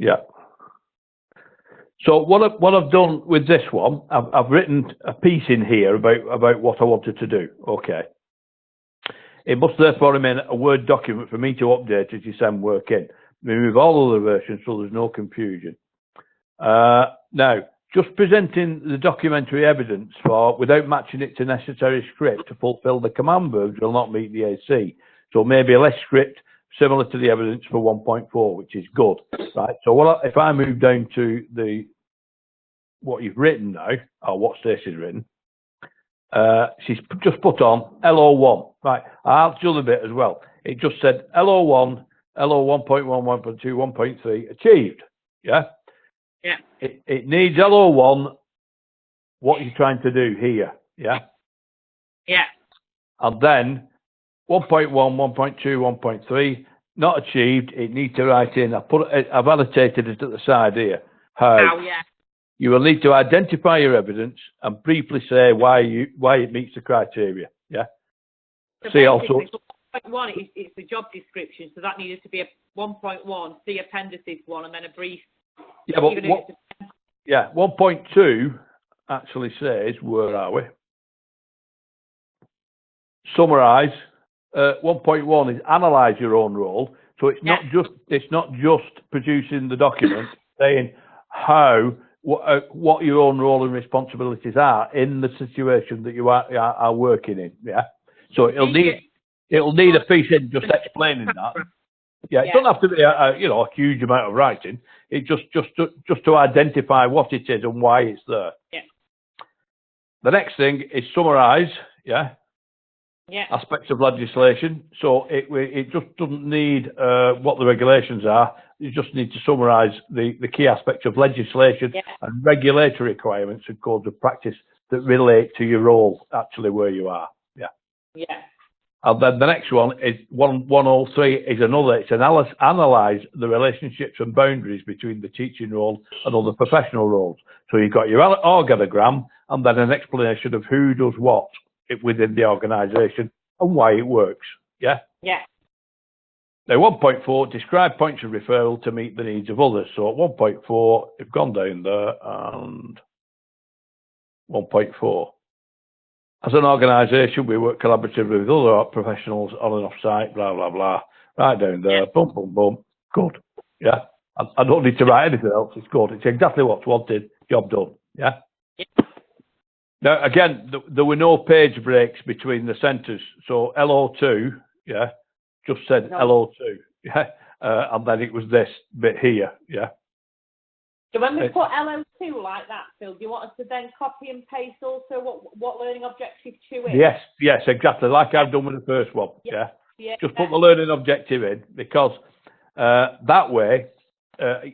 Yeah. So what I've done with this one, I've written a piece in here about what I wanted to do. Okay. It must therefore remain a Word document for me to update as you send work in. Remove all other versions so there's no confusion. Now, just presenting the documentary evidence for without matching it to necessary script to fulfil the command verbs will not meet the AC. So maybe less script similar to the evidence for 1.4, which is good, right? So if I move down to what you've written now, or what Stacey's written, she's just put on LO1, right? I'll do the bit as well. It just said LO1, LO 1.1, 1.2, 1.3 achieved, yeah? Yeah. It needs LO1, what you're trying to do here, yeah? Yeah. And then 1.1, 1.2, 1.3, not achieved. It needs to write in. I've annotated it at the side here. How? Yeah. You will need to identify your evidence and briefly say why it meets the criteria. Yeah. So see also. 1.1 is the job description, so that needed to be a 1.1, the appendices one, and then a brief. Yeah, but 1.2 actually says, where are we? Summarise. 1.1 is analyse your own role. So it's not just producing the document, saying what your own role and responsibilities are in the situation that you are working in. Yeah. So it'll need a piece in just explaining that. Yeah, it doesn't have to be a huge amount of writing. It just to identify what it is and why it's there. Yeah. The next thing is summarise. Yeah. Yeah. Aspects of legislation. So it just doesn't need what the regulations are. You just need to summarise the key aspects of legislation and regulatory requirements and codes of practice that relate to your role, actually where you are. Yeah. Yeah. And then the next one is 103 is another. It's analyse the relationships and boundaries between the teaching role and other professional roles. So you've got your organogram and then an explanation of who does what within the organisation and why it works. Yeah? Yeah. Now 1.4, describe points of referral to meet the needs of others. So at 1.4, we've gone down there and 1.4. As an organisation, we work collaboratively with other professionals on and off site, blah, blah, blah. Right down there, boom, boom, boom. Good. Yeah? I don't need to write anything else. It's good. It's exactly what's wanted. Job done. Yeah? Now, again, there were no page breaks between the centres. So LO2, yeah, just said LO2, yeah, and then it was this bit here, yeah. So when we put LO2 like that, Phil, do you want us to then copy and paste also what learning objective 2 is? Yes, exactly, like I've done with the first one, yeah. Just put the learning objective in, because that way,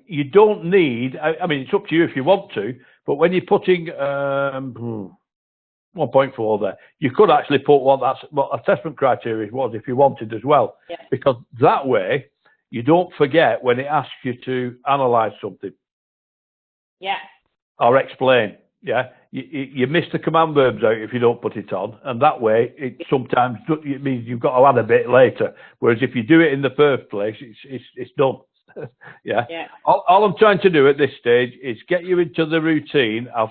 you don't need, I mean, it's up to you if you want to, but when you're putting 1.4 there, you could actually put what assessment criteria was if you wanted as well, because that way you don't forget when it asks you to analyse something. Yeah. Or explain. Yeah. You miss the command verbs out if you don't put it on, and that way it means you've got to add a bit later. Whereas if you do it in the first place, it's done. Yeah. All I'm trying to do at this stage is get you into the routine of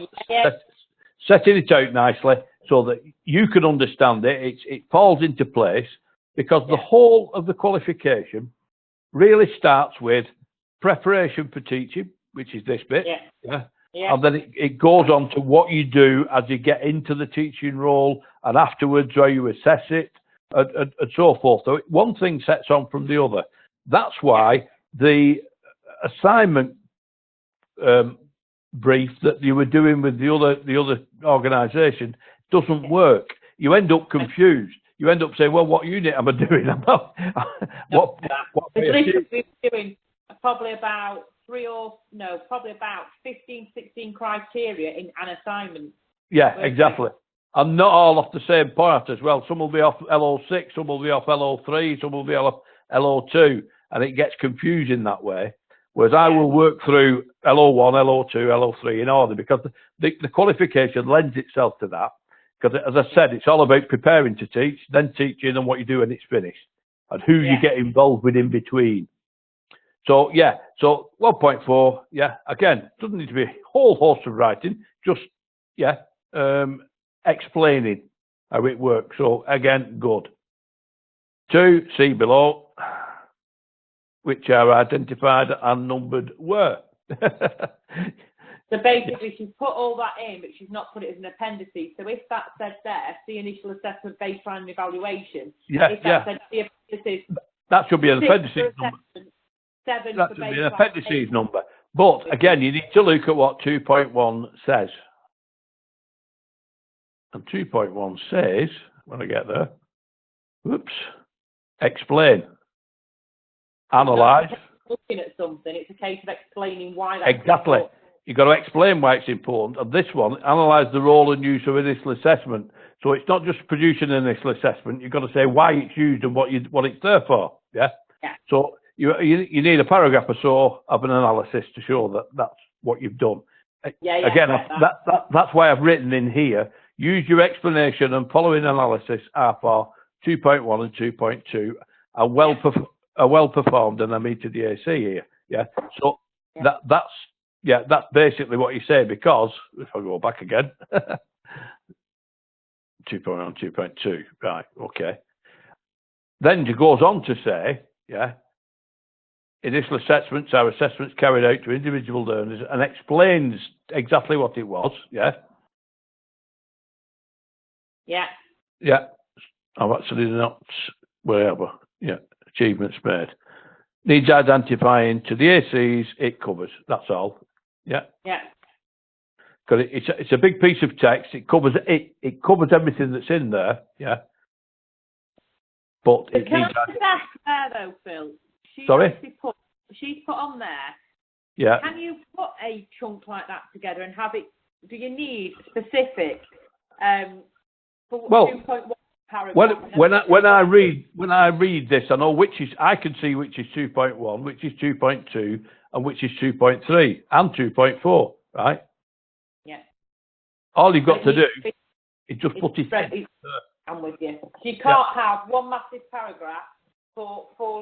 setting it out nicely so that you can understand it. It falls into place, because the whole of the qualification really starts with preparation for teaching, which is this bit. And then it goes on to what you do as you get into the teaching role, and afterwards how you assess it, and so forth. So one thing sets on from the other. That's why the assignment brief that you were doing with the other organisation doesn't work. You end up confused. You end up saying, well, what unit am I doing? What we're doing probably about 15, 16 criteria in an assignment. Yeah, exactly. And not all off the same part as well. Some will be off LO6, some will be off LO3, some will be off LO2, and it gets confusing that way. Whereas I will work through LO1, LO2, LO3 in order, because the qualification lends itself to that. Because as I said, it's all about preparing to teach, then teaching, and what you do when it's finished, and who you get involved with in between. So yeah, so 1.4, yeah, again, doesn't need to be a whole host of writing, just yeah, explaining how it works. So again, good. 2, see below, which are identified and numbered where. So basically, she's put all that in, but she's not put it as an appendices. So if that said there, the initial assessment, baseline, and evaluation. Yeah, if that said the appendices. That should be an appendices number. 7 That for should be an baseline. appendices number. But again, you need to look at what 2.1 says. And 2.1 says, when I get there, whoops, explain, analyse. Looking at something, it's a case of explaining why that's Exactly. important. You've got to explain why it's important. And this one, analyse the role and use of initial assessment. So it's not just producing an initial assessment. You've got to say why it's used and what it's there for. Yeah. Yeah. So you need a paragraph or so of an analysis to show that that's what you've done. Yeah. Again, that's why I've written in here. Use your explanation and following analysis are for 2.1 and 2.2 are well performed, and I mean to the AC here. Yeah. So that's basically what you say, because if I go back again, 2.1, 2.2, right, okay. Then it goes on to say, yeah, initial assessments are assessments carried out to individual learners, and explains exactly what it was, yeah. Yeah. Yeah, I've actually not, wherever, yeah, achievements made. Needs identifying to the ACs, it covers, that's all. Yeah. Yeah. Because it's a big piece of text. It covers everything that's in there. Yeah. But it can needs. I just ask there though, Phil? Sorry. She's put on there. Yeah. Can you put a chunk like that together and have it? Do you need specific? For 2.1 paragraph. When I read this, I know I can see which is 2.1, which is 2.2, and which is 2.3 and 2.4, right? Yeah. All you've got to do is just put it in. I'm with you. You can't have one massive paragraph for four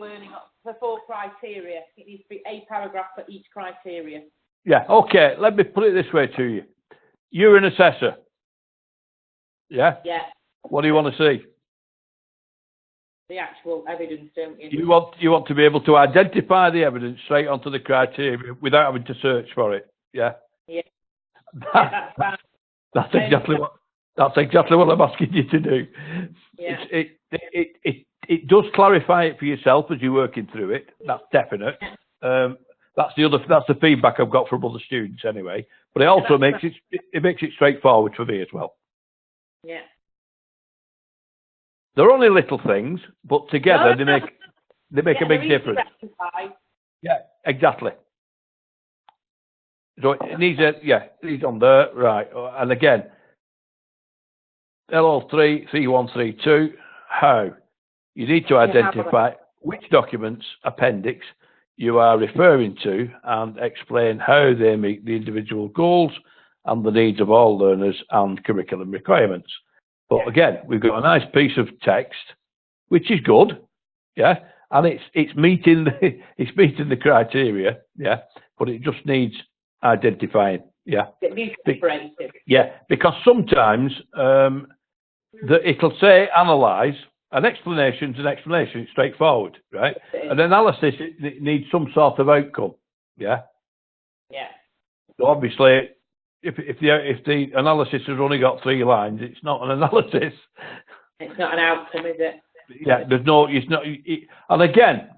criteria. It needs to be a paragraph for each criteria. Yeah. Okay. Let me put it this way to you. You're an assessor. Yeah. Yeah. What do you want to see? The actual evidence, don't you? You want to be able to identify the evidence straight onto the criteria without having to search for it. Yeah. Yeah. That's exactly what I'm asking you to do. Yeah. It does clarify it for yourself as you're working through it. That's definite. That's the feedback I've got from other students anyway. But it also makes it straightforward for me as well. Yeah. They're only little things, but together they make a big difference. Yeah, exactly. So it needs it's on there, right? And again, LO3, 3132, how? You need to identify which documents, appendix, you are referring to and explain how they meet the individual goals and the needs of all learners and curriculum requirements. But again, we've got a nice piece of text, which is good, yeah, and it's meeting the criteria, yeah, but it just needs identifying, yeah. It needs separated. Yeah, because sometimes it'll say analyse. An explanation's an explanation, it's straightforward, right? An analysis, it needs some sort of outcome, yeah? Yeah. So obviously, if the analysis has only got 3 lines, it's not an analysis. It's not an outcome, is it? Yeah, it's not, and again,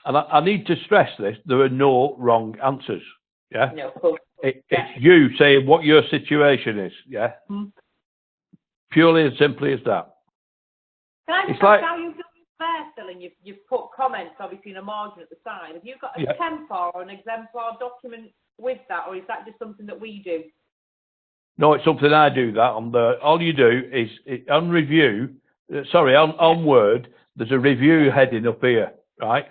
and I need to stress this, there are no wrong answers, yeah? No, of course. It's you saying what your situation is, yeah? Mm-hmm. Purely and simply as that. Can I just ask how you've done there, Phil, and you've put comments, obviously, in a margin at the side. Have you got a template or an exemplar document with that, or is that just something that we do? No, it's something I do that on the. All you do is on review. On Word, there's a review heading up here, right?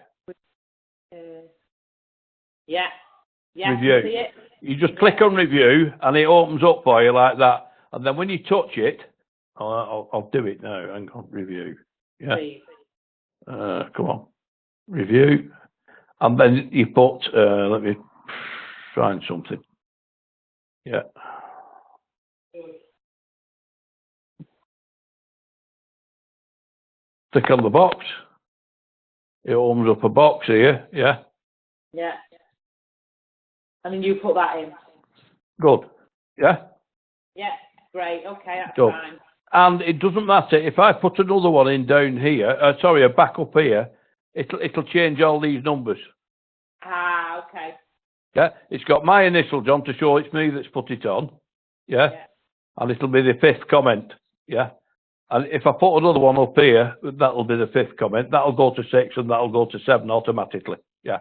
Yeah. Review. See it. You just click on review, and it opens up for you like that. And then when you touch it, I'll do it now. Hang on, review. Yeah. Come on, review. And then you put, let me find something. Yeah. Click on the box. It opens up a box here, yeah? Yeah. And then you put that in. Good. Yeah? Yeah, great. Okay, that's Good. fine. And it doesn't matter if I put another one in down here, sorry, a back up here, it'll change all these numbers. Ah, okay. Yeah, it's got my initial, John, to show it's me that's put it on. Yeah, and it'll be the 5th comment. Yeah, and if I put another one up here, that'll be the 5th comment. That'll go to 6 and that'll go to 7 automatically. Yeah.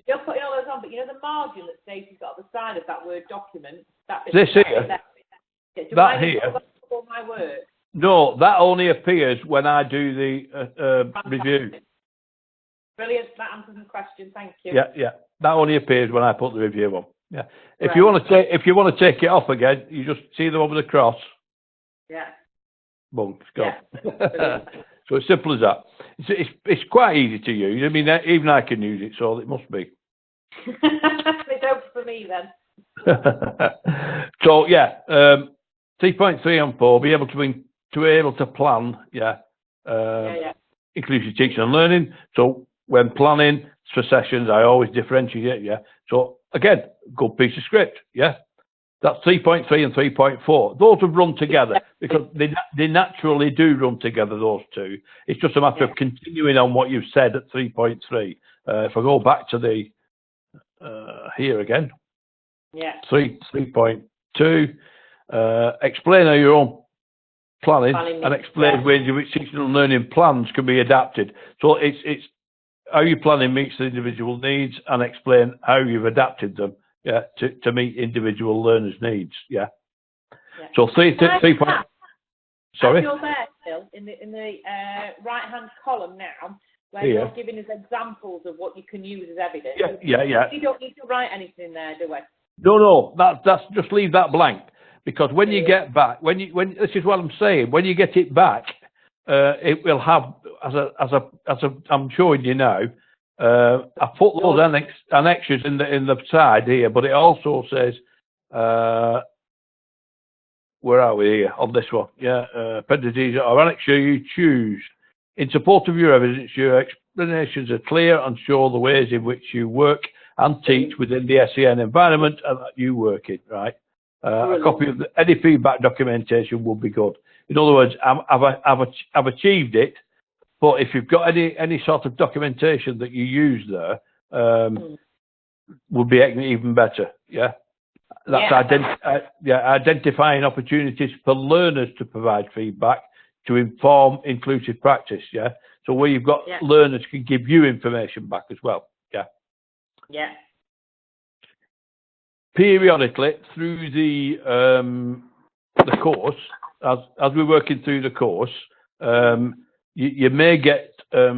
You're putting all those on, but you know the margin that Stacey's got at the side of that Word document. This here. That here. For my work? No, that only appears when I do the review. Brilliant. That answers the question. Thank you. Yeah, yeah. That only appears when I put the review on. Yeah. If you want to take it off again, you just see the one with the cross. Yeah. Boom, it's gone. Yeah. So it's simple as that. It's quite easy to use. I mean, even I can use it, so it must be. It's open for me then. So yeah, 3.3 and 4, be able to plan. Yeah. Inclusive teaching and learning. So when planning for sessions, I always differentiate. Yeah. So again, good piece of script. Yeah. That's 3.3 and 3.4. Those have run together because they naturally do run together, those two. It's just a matter of continuing on what you've said at 3.3. If I go back to the here again. Yeah. 3.2. Explain how your own planning and explain ways in which teaching and learning plans can be adapted. So it's how your planning meets the individual needs and explain how you've adapted them. Yeah, to meet individual learners' needs. Yeah. So 3. Sorry. You're there still in the right-hand column now, where you're giving us examples of what you can use as evidence. Yeah. You don't need to write anything there, do we? No. That's just leave that blank, because when you get back, when this is what I'm saying. When you get it back, it will have as I'm showing you now. I put those annexures in the side here, but it also says, where are we here on this one? Yeah, appendices or annexure you choose. In support of your evidence, your explanations are clear and show the ways in which you work and teach within the SEN environment and that you work in. Right. A copy of any feedback documentation will be good. In other words, I've achieved it. But if you've got any sort of documentation that you use there, would be even better. Yeah, that's identifying opportunities for learners to provide feedback to inform inclusive practice. Yeah, so where you've got learners can give you information back as well. Yeah. Yeah. Periodically through the course, as we're working through the course. You may get a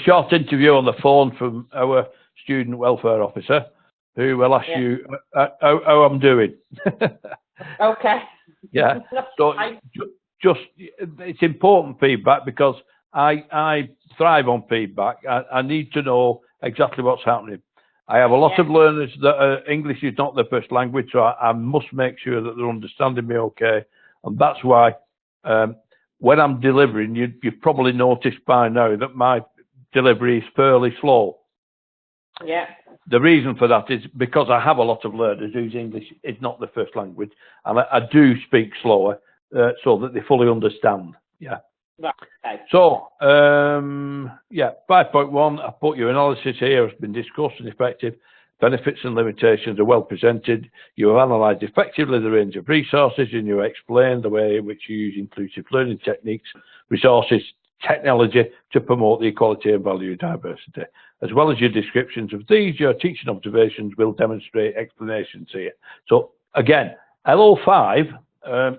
short interview on the phone from our student welfare officer, who will ask you how I'm doing. Okay. Yeah. So just it's important feedback, because I thrive on feedback. I need to know exactly what's happening. I have a lot of learners that English is not their first language, so I must make sure that they're understanding me okay, and that's why. When I'm delivering, you've probably noticed by now that my delivery is fairly slow. Yeah. The reason for that is because I have a lot of learners whose English is not their first language, and I do speak slower so that they fully understand. Yeah. Right. So, 5.1, I put your analysis here has been discussed and effective. Benefits and limitations are well presented. You have analysed effectively the range of resources, and you explained the way in which you use inclusive learning techniques, resources, technology to promote the equality and value of diversity. As well as your descriptions of these, your teaching observations will demonstrate explanations here. So again, LO5,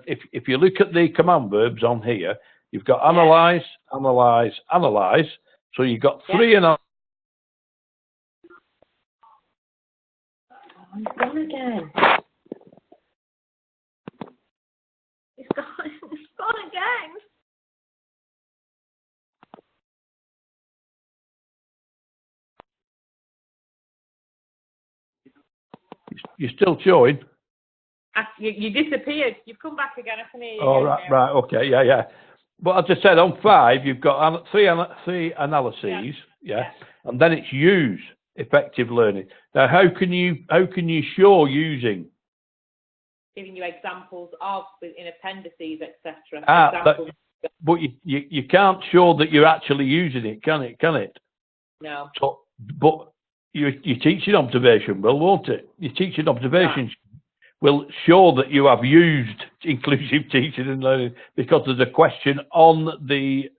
if you look at the command verbs on here, you've got analyse, analyse, analyse. So you've got 3 and It's gone again. It's gone again. You're still showing? You disappeared. You've come back again. I can hear you. Oh, right, okay, yeah. But as I said, on 5, you've got three analyses, yeah, and then it's use effective learning. Now, how can you show using? Giving you examples of in appendices, etc. But you can't show that you're actually using it, can it? No. So, but your teaching observation will, won't it? Your teaching observations will show that you have used inclusive teaching and learning, because there's a question on the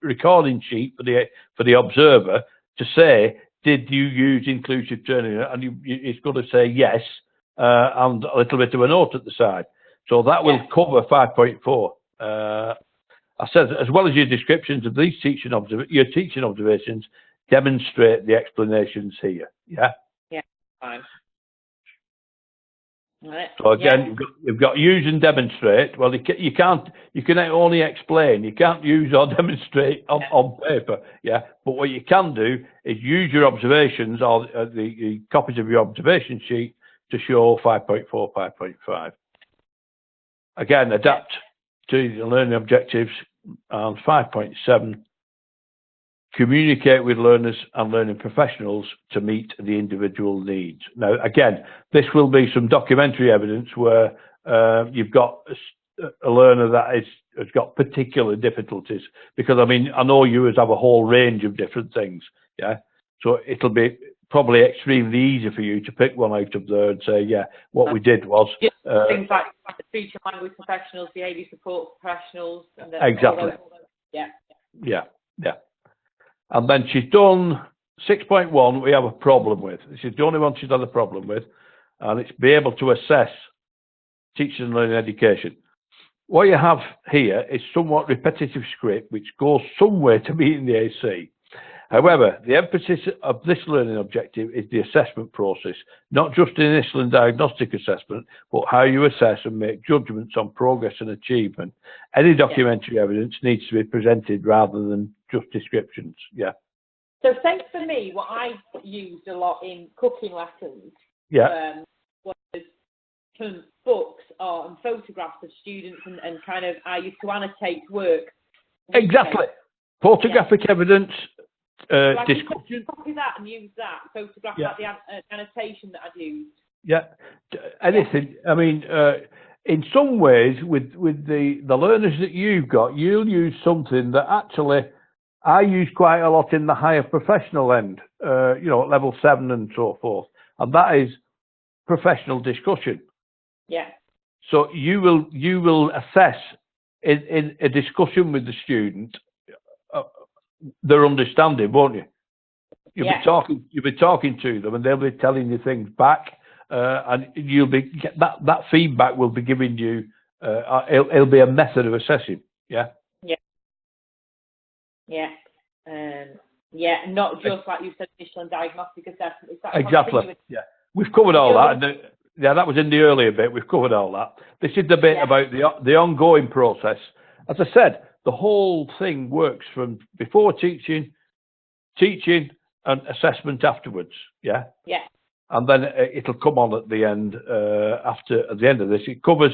recording sheet for the observer to say, did you use inclusive learning? And it's got to say yes, and a little bit of a note at the side. So that will cover 5.4. I said, as well as your descriptions of these your teaching observations, demonstrate the explanations here. Yeah. Yeah. Fine. Right. So again, you've got use and demonstrate. Well, you can only explain. You can't use or demonstrate on paper. Yeah. But what you can do is use your observations or the copies of your observation sheet to show 5.4, 5.5. Again, adapt to the learning objectives, and 5.7. Communicate with learners and learning professionals to meet the individual needs. Now, again, this will be some documentary evidence where you've got a learner that has got particular difficulties, because I mean, I know you have a whole range of different things, yeah. So it'll be probably extremely easy for you to pick one out of there and say, yeah, what we did was things like speech and language professionals, behaviour support professionals, and exactly. Yeah. And then she's done 6.1, we have a problem with. This is the only one she's had a problem with, and it's be able to assess teaching and learning education. What you have here is somewhat repetitive script, which goes somewhere to meeting the AC. However, the emphasis of this learning objective is the assessment process, not just the initial and diagnostic assessment, but how you assess and make judgments on progress and achievement. Any documentary evidence needs to be presented rather than just descriptions. Yeah. So, say for me, what I used a lot in cooking lessons was some books and photographs of students, and kind of I used to annotate work. Exactly. Photographic evidence. Discussion. Copy that and use that. Photograph that the annotation that I'd used. Yeah. Anything. I mean, in some ways, with the learners that you've got, you'll use something that actually I use quite a lot in the higher professional end. You know, at level 7 and so forth, and that is professional discussion. Yeah. So you will assess in a discussion with the student their understanding, won't you? You'll be talking to them, and they'll be telling you things back, and you'll be that feedback will be giving you. It'll be a method of assessing. Yeah. Not just like you said, initial and diagnostic assessment. Exactly. Yeah, we've covered all that. That was in the earlier bit. We've covered all that. This is the bit about the ongoing process. As I said, the whole thing works from before teaching, and assessment afterwards. Yeah. Yeah. And then it'll come on at the end. At the end of this, it covers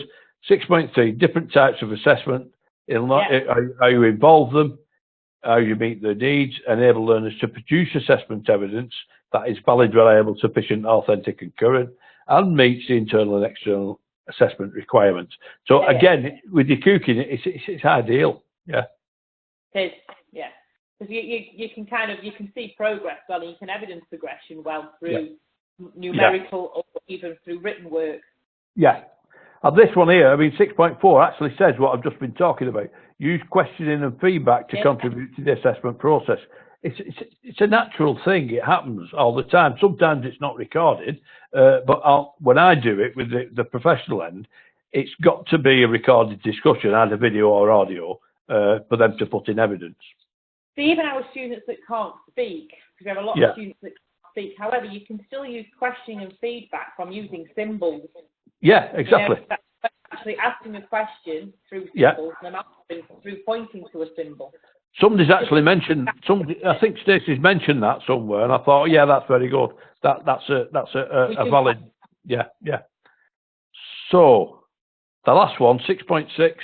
6.3 different types of assessment. How you involve them, how you meet their needs, enable learners to produce assessment evidence that is valid, reliable, sufficient, authentic, and current, and meets the internal and external assessment requirements. So again, with your cooking, it's ideal. Yeah. It is, yeah. Because you can see progress well, and you can evidence progression well through numerical or even through written work. Yeah. And this one here, I mean, 6.4 actually says what I've just been talking about. Use questioning and feedback to contribute to the assessment process. It's a natural thing. It happens all the time. Sometimes it's not recorded, but when I do it with the professional end, it's got to be a recorded discussion, either video or audio, for them to put in evidence. So even our students that can't speak, because we have a lot of students that can't speak, however, you can still use questioning and feedback from using symbols. Yeah, exactly. You know, actually asking a question through symbols and answering through pointing to a symbol. Somebody's actually mentioned. I think Stacey's mentioned that somewhere, and I thought, yeah, that's very good. That's a valid. Yeah, yeah. So, the last one, 6.6,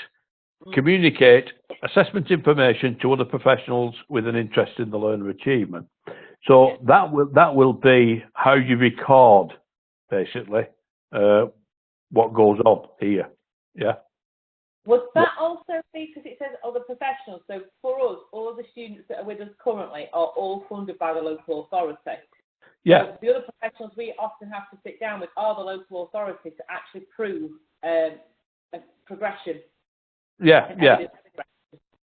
communicate assessment information to other professionals with an interest in the learner achievement. So that will be how you record, basically, what goes on here. Yeah. Would that also be, because it says other professionals, so for us, all the students that are with us currently are all funded by the local authority. Yeah. So the other professionals we often have to sit down with are the local authority to actually prove a progression. Yeah, yeah.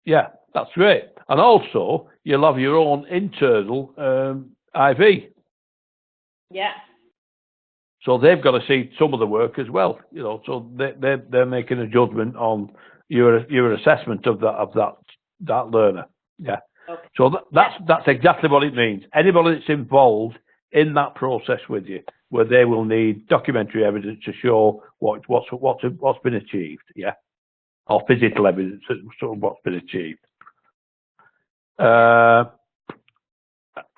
Yeah, that's great. And also, you'll have your own internal IV. Yeah. So they've got to see some of the work as well, you know. So they're making a judgment on your assessment of that learner. Yeah. Okay. So that's exactly what it means. Anybody that's involved in that process with you, where they will need documentary evidence to show what's been achieved. Yeah. Or physical evidence of what's been achieved.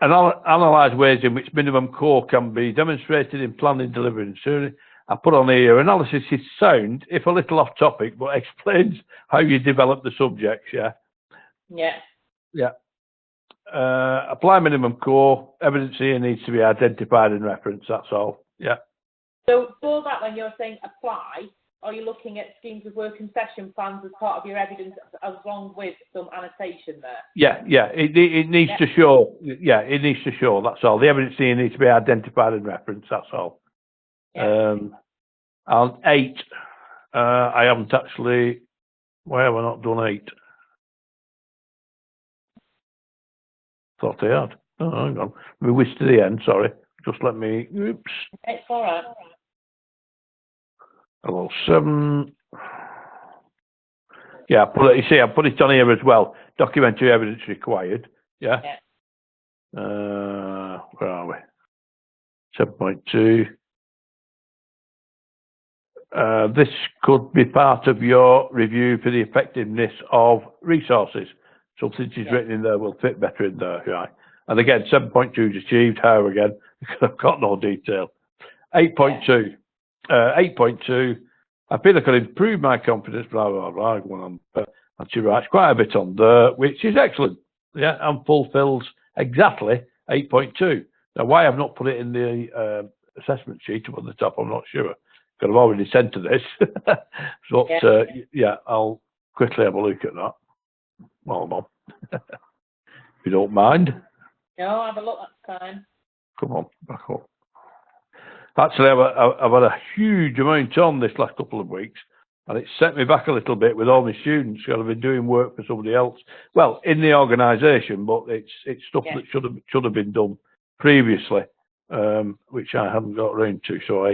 Analyse ways in which minimum core can be demonstrated in planning, delivery and serving. I put on here, analysis is sound, if a little off topic, but explains how you develop the subjects, yeah? Yeah. Yeah. Apply minimum core, evidence here needs to be identified and referenced, that's all, yeah. So for that, when you're saying apply, are you looking at schemes of work and session plans as part of your evidence, along with some annotation there? Yeah, yeah. It needs to show. Yeah, it needs to show. That's all. The evidence here needs to be identified and referenced. That's all. Yeah. And 8, I haven't actually. Why have I not done 8? Thought I had. Oh, hang on. We whisked to the end. Sorry. Just let me. Oops. It's all right. Hello, 7. Yeah, I put it on here as well. Documentary evidence required. Yeah. Where are we? 7.2. This could be part of your review for the effectiveness of resources. Something she's written in there will fit better in there, right? And again, 7.2 is achieved. How again? Because I've got no detail. 8.2. 8.2. I feel I could improve my confidence, blah, blah, blah. And she writes quite a bit on there, which is excellent. Yeah, and fulfills exactly 8.2. Now, why I've not put it in the assessment sheet up at the top, I'm not sure. Because I've already sent to this. So, yeah, I'll quickly have a look at that. Well, Mum, if you don't mind. No, have a look, that's fine. Come on, back up. Actually, I've had a huge amount on this last couple of weeks, and it's set me back a little bit with all my students. I've been doing work for somebody else, well, in the organisation, but it's stuff that should have been done previously, which I haven't got around to. So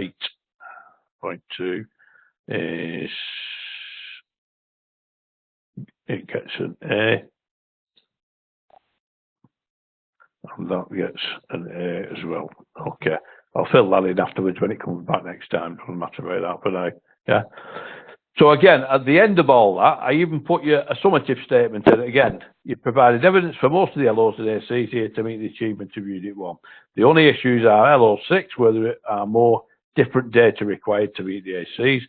8.2 is it gets an A, and that gets an A as well. Okay. I'll fill that in afterwards when it comes back next time. Doesn't matter about that for now. Yeah. So again, at the end of all that, I even put you a summative statement in. Again, you provided evidence for most of the LOs and ACs here to meet the achievement of Unit 1. The only issues are LO6, where there are more different data required to meet the ACs.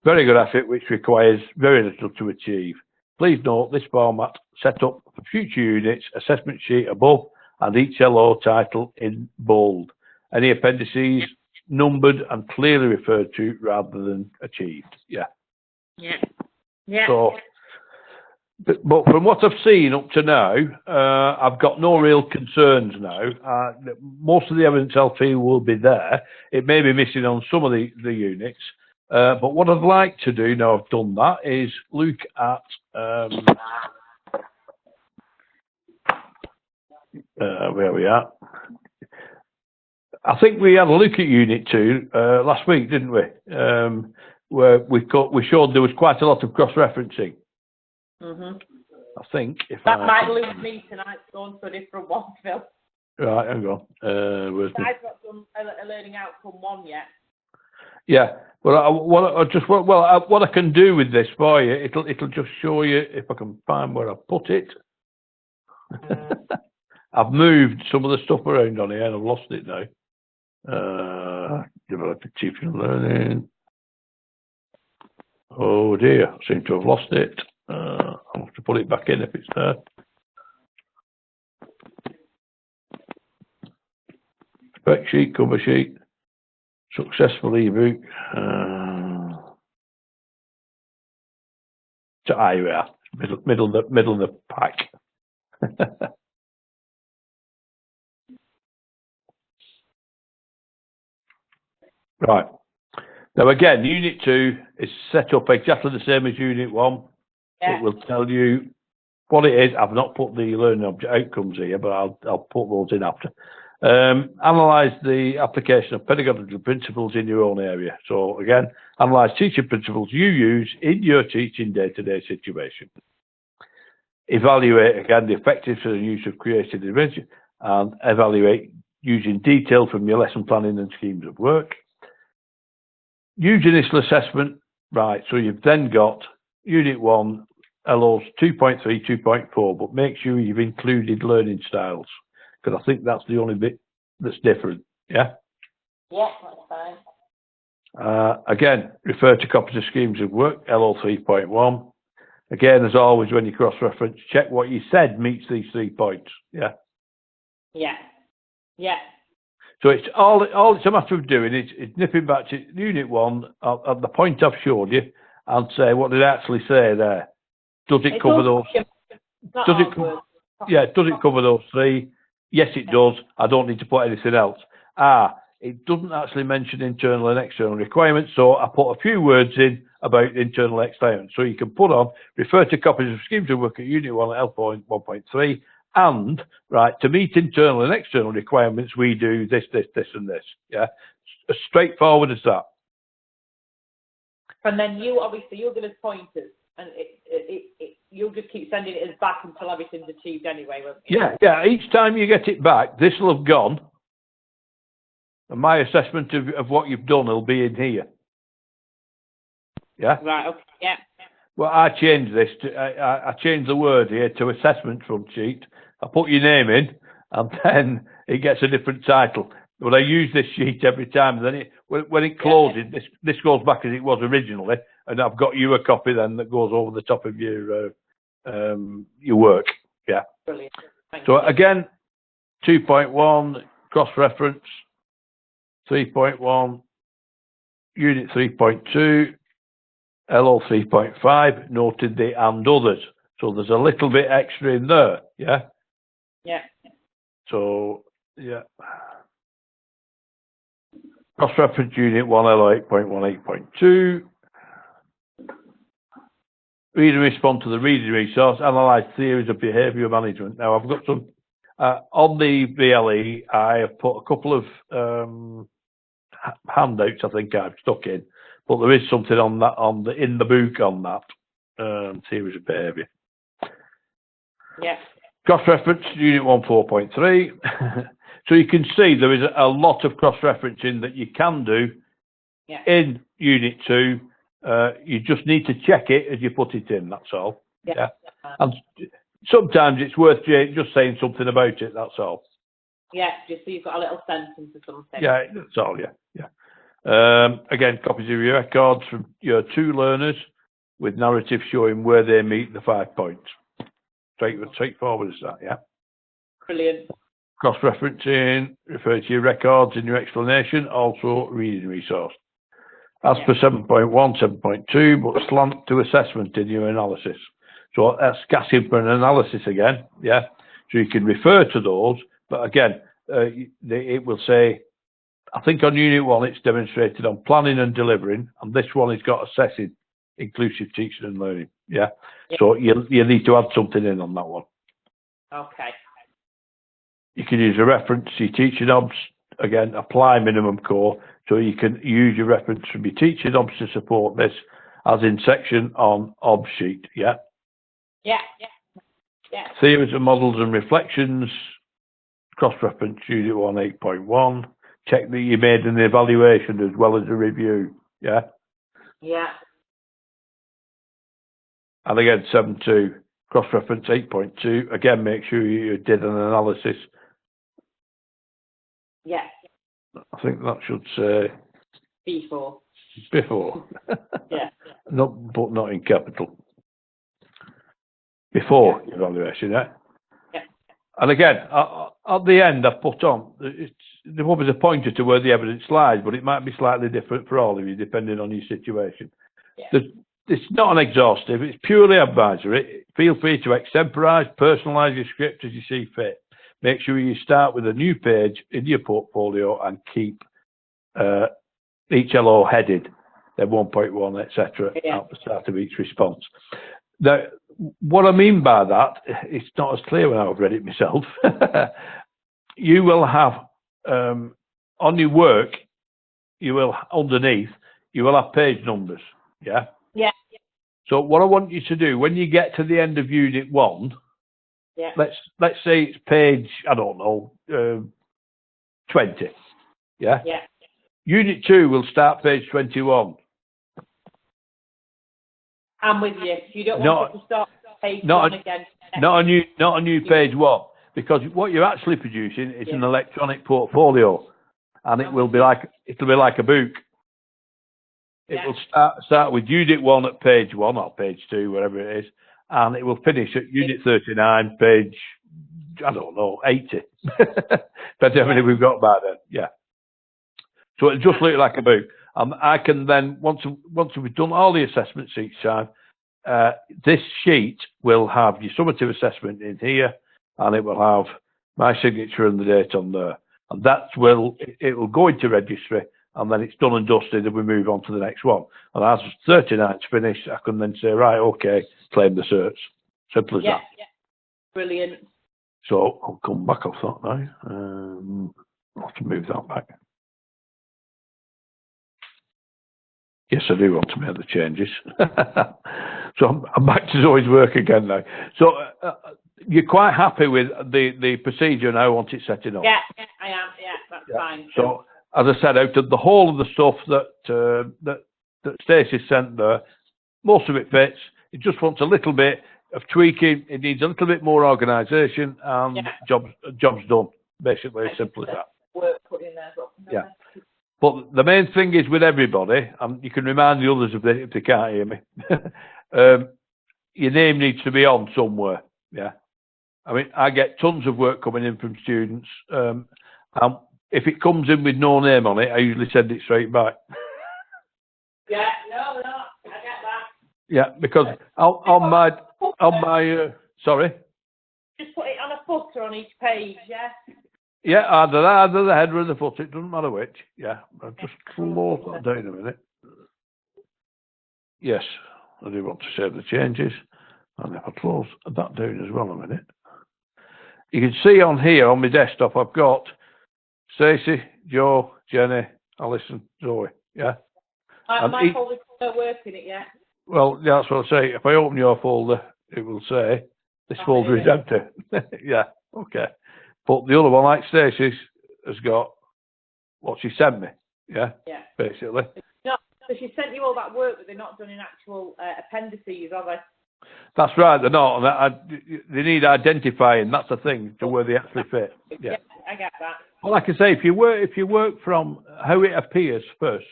Very good effort, which requires very little to achieve. Please note this format set up for future units, assessment sheet above, and each LO title in bold. Any appendices numbered and clearly referred to rather than achieved. Yeah. Yeah. Yeah. So, but from what I've seen up to now, I've got no real concerns now. Most of the evidence I'll feel will be there. It may be missing on some of the units. But what I'd like to do now I've done that is look at where we are. I think we had a look at Unit 2 last week, didn't we? Where we showed there was quite a lot of cross-referencing. Mm-hmm. I think that might lose me tonight going for a different one, Phil. Right, hang on. I've not done a learning outcome 1 yet. Yeah, well, what I can do with this for you, it'll just show you if I can find where I put it. I've moved some of the stuff around on here and I've lost it now. developing teaching and learning. Oh dear, I seem to have lost it. I'll have to put it back in if it's there. Spec sheet, cover sheet, successful ebook. So here we are, middle of the pack. Right. Now again, Unit 2 is set up exactly the same as Unit 1. Yeah. It will tell you what it is. I've not put the learning object outcomes here, but I'll put those in after. Analyse the application of pedagogical principles in your own area. So again, analyse teaching principles you use in your teaching day-to-day situation. Evaluate again the effectiveness and use of creative invention, and evaluate using detail from your lesson planning and schemes of work. Use initial assessment, right, so you've then got Unit 1, LOs 2.3, 2.4, but make sure you've included learning styles, because I think that's the only bit that's different, yeah? Yeah, that's fine. Again, refer to copies of schemes of work, LO 3.1. Again, as always, when you cross-reference, check what you said meets these 3 points, yeah? Yeah, yeah. So it's all it's a matter of doing is nipping back to Unit 1 at the point I've showed you and say what did it actually say there. Does it cover those? Does it cover those 3? Yes, it does. I don't need to put anything else. It doesn't actually mention internal and external requirements, so I put a few words in about internal and external. So you can put on, refer to copies of schemes of work at Unit 1 at L1.3, and, right, to meet internal and external requirements, we do this, this, this, and this, yeah? As straightforward as that. And then you'll give us pointers, and you'll just keep sending it back until everything's achieved anyway, won't you? Yeah, each time you get it back, this will have gone, and my assessment of what you've done will be in here. Yeah? Right, okay, yeah. Well, I changed this, I changed the word here to assessment front sheet. I put your name in, and then it gets a different title. But I use this sheet every time, and then when it closes, this goes back as it was originally, and I've got you a copy then that goes over the top of your work. Yeah. Brilliant. So again, 2.1 cross-reference, 3.1, Unit 3.2, LO 3.5, noted the and others. So there's a little bit extra in there, yeah? Yeah. So, yeah. Cross-reference Unit 1, LO 8.1, 8.2. Read and respond to the reading resource, analyse theories of behaviour management. Now, I've got some, on the BLE, I have put a couple of handouts I think I've stuck in, but there is something on that, in the book on that, theories of behaviour. Yeah. Cross-reference, Unit 1, 4.3. So you can see there is a lot of cross-referencing that you can do in Unit 2. You just need to check it as you put it in, that's all. Yeah. And sometimes it's worth just saying something about it, that's all. Yeah, just so you've got a little sentence or something. Yeah, that's all, yeah. Again, copies of your records from your 2 learners with narrative showing where they meet the 5 points. Straightforward as that, yeah. Brilliant. Cross-referencing, refer to your records in your explanation, also reading resource. As per 7.1, 7.2, but slant to assessment in your analysis. So that's asking for an analysis again, yeah. So you can refer to those, but again, it will say, I think on Unit 1 it's demonstrated on planning and delivering, and this one has got assessing, inclusive teaching and learning, yeah. So you need to add something in on that one. Okay. You can use a reference to your teaching obs, again, apply minimum core, so you can use your reference from your teaching obs to support this, as in section on obs sheet, yeah? Yeah. Theories and models and reflections, cross-reference Unit 1, 8.1, check that you made an evaluation as well as a review, yeah? Yeah. And again, 7.2, cross-reference 8.2, again, make sure you did an analysis. Yeah. I think that should say Before. Before. Yeah. But not in capital. Before evaluation, yeah? Yeah. And again, at the end, I've put on, there will be a pointer to where the evidence lies, but it might be slightly different for all of you, depending on your situation. Yeah. It's not an exhaustive, it's purely advisory. Feel free to extemporise, personalise your script as you see fit. Make sure you start with a new page in your portfolio and keep each LO headed, then 1.1, etc., at the start of each response. Now, what I mean by that, it's not as clear when I've read it myself. You will have, on your work, you will, underneath, you will have page numbers, yeah? Yeah. So what I want you to do, when you get to the end of Unit 1, let's say it's page, I don't know, 20, yeah? Yeah. Unit 2 will start page 21. I'm with you. You don't want it to start page 1 again. Not a new page 1, because what you're actually producing is an electronic portfolio, and it'll be like a book. It will start with Unit 1 at page 1 or page 2, wherever it is, and it will finish at Unit 39, page, I don't know, 80. Depends how many we've got by then. Yeah. So it'll just look like a book. I can then, once we've done all the assessments each time, this sheet will have your summative assessment in here, and it will have my signature and the date on there. And it will go into registry, and then it's done and dusted, and we move on to the next one. And as 39's finished, I can then say, right, okay, claim the certs. Simple as that. Yeah. Brilliant. So I'll come back off that now. I'll have to move that back. Yes, I do want to make the changes. So I'm back to Zoe's work again now. So you're quite happy with the procedure and how I want it setting up? Yeah, I am. Yeah, that's fine. So as I said, out of the whole of the stuff that Stacey sent there, most of it fits. It just wants a little bit of tweaking. It needs a little bit more organisation, and job's done. Basically, as simple as that. Work put in there. Yeah. But the main thing is with everybody, and you can remind the others of this if they can't hear me, your name needs to be on somewhere, yeah? I mean, I get tons of work coming in from students, and if it comes in with no name on it, I usually send it straight back. Yeah, no, I get that. Yeah, because on my sorry? Just put it on a footer on each page, yeah? Yeah, either the header or the footer, it doesn't matter which. Yeah, I'll just close that down a minute. Yes, I do want to save the changes. And if I close that down as well a minute. You can see on here, on my desktop, I've got Stacey, Joe, Jenny, Alison, Zoe, yeah? My folder's not working it yet. Well, yeah, that's what I say. If I open your folder, it will say, this folder is empty. Yeah, okay. But the other one, like Stacey's, has got what she sent me. Yeah. Yeah. Basically. No, so she sent you all that work, but they're not done in actual appendices, are they? That's right. They're not. They need identifying. That's the thing to where they actually fit. Yeah. I get that. Well, like I say, if you work from how it appears first.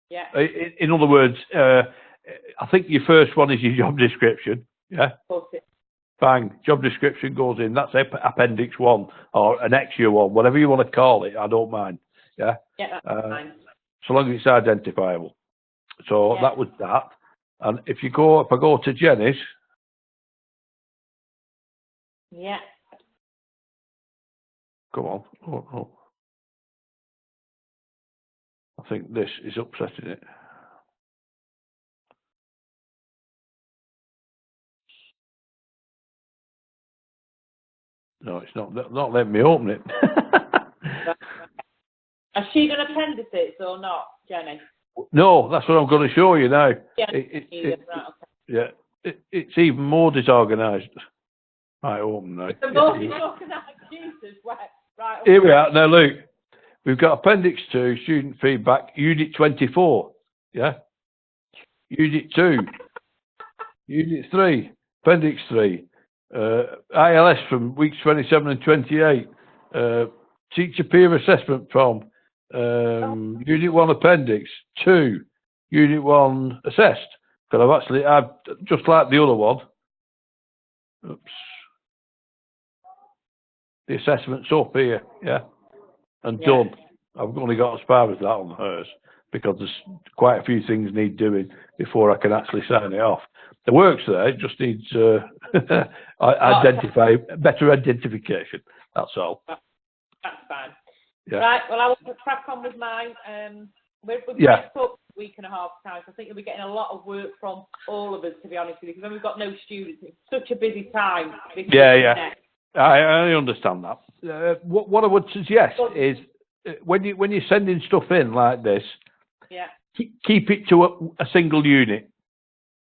Yeah. In other words, I think your first one is your job description. Yeah. Bang, job description goes in. That's appendix 1 or an extra 1, whatever you want to call it. I don't mind. Yeah. Yeah, that's fine. So long as it's identifiable. So that was that. And if I go to Jenny's. Yeah. Come on. Oh. I think this is upsetting it. No, it's not letting me open it. Has she done appendices or not, Jenny? No, that's what I'm going to show you now. Yeah, it's even more disorganised. Right, open now. The more disorganised, Jesus, right. Here we are. Now look, we've got Appendix 2, student feedback, Unit 24. Yeah. Unit 2, Unit 3, Appendix 3. ILS from weeks 27 and 28, teacher peer assessment from Unit 1 appendix, 2, Unit 1 assessed. Because I've just like the other one. Oops. The assessment's up here, yeah, and done. I've only got as far as that on hers because there's quite a few things need doing before I can actually sign it off. The work's there, it just needs better identification. That's all. That's fine. Yeah. Right, well, I will crack on with mine. We've up a week and a half time, so I think you'll be getting a lot of work from all of us, to be honest with you, because when we've got no students, it's such a busy time. I understand that. What I would suggest is when you're sending stuff in like this, keep it to a single unit.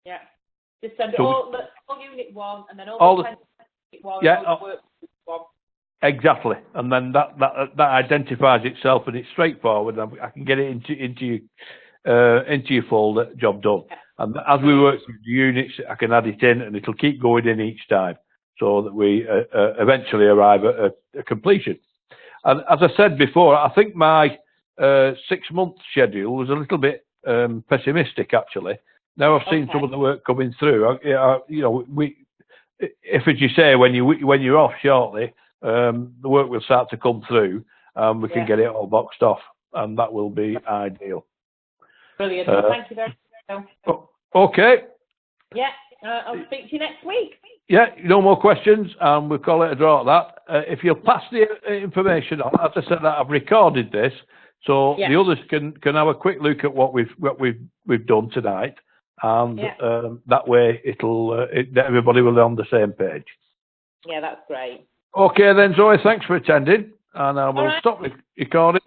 Yeah, just send all Unit 1 and then all the Unit 1 and all the work one. Exactly, and then that identifies itself and it's straightforward. And I can get it into your folder. Job done. Yeah. And as we work through the units, I can add it in, and it'll keep going in each time, so that we eventually arrive at a completion. And as I said before, I think my 6-month schedule was a little bit pessimistic, actually. Now I've seen some of the work coming through. If, as you say, when you're off shortly, the work will start to come through, and we can get it all boxed off, and that will be ideal. Brilliant. Well, thank you very much. Okay. Yeah, I'll speak to you next week. Yeah, no more questions, and we'll call it a draw at that. If you'll pass the information on, as I said, that I've recorded this, so the others can have a quick look at what we've done tonight, and that way everybody will be on the same page. Yeah, that's great. Okay then, Zoe, thanks for attending, and I will stop recording.